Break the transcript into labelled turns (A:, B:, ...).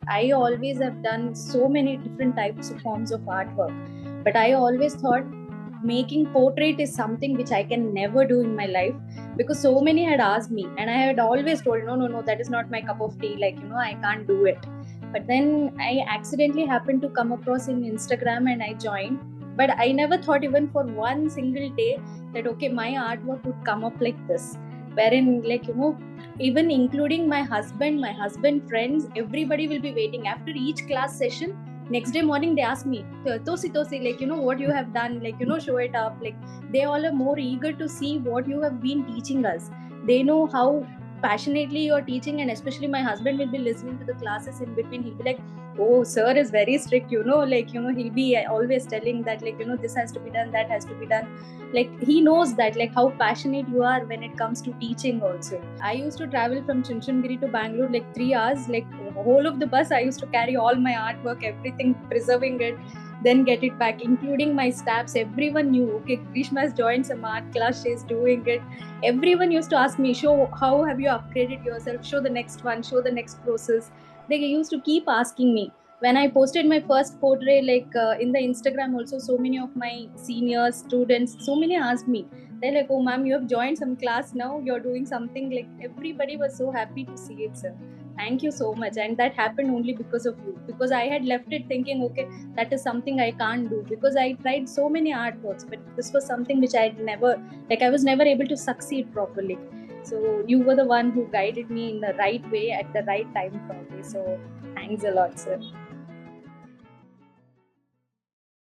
A: I always have done so many different types of forms of artwork, but I always thought making portrait is something which I can never do in my life, because so many had asked me and I had always told no, that is not my cup of tea, like I can't do it. But then I accidentally happened to come across in Instagram and I joined. But I never thought even for one single day that okay, my artwork would come up like this, wherein even including my husband friends, everybody will be waiting after each class session. Next day morning they ask me, Tosi, like what you have done, like show it up. Like they all are more eager to see what you have been teaching us. They know how passionately you're teaching, and especially my husband will be listening to the classes in between. He'll be like, oh, sir is very strict, he'll be always telling that, this has to be done, that has to be done. Like he knows that, like how passionate you are when it comes to teaching also. I used to travel from Chunchungiri to Bangalore like 3 hours, like whole of the bus I used to carry all my artwork, everything, preserving it, then get it back, including my staffs. Everyone knew, okay, Grishma's joined some art class, she's doing it. Everyone used to ask me, show how have you upgraded yourself, show the next one, show the next process. They used to keep asking me. When I posted my first portrait, in the Instagram also, so many of my seniors, students, so many asked me. They're like, oh ma'am, you have joined some class now, you're doing something. Like everybody was so happy to see it, sir. Thank you so much. And that happened only because of you, because I had left it thinking, okay, that is something I can't do, because I tried so many artworks, but this was something which I was never able to succeed properly. So you were the one who guided me in the right way at the right time, probably. So thanks a lot, sir.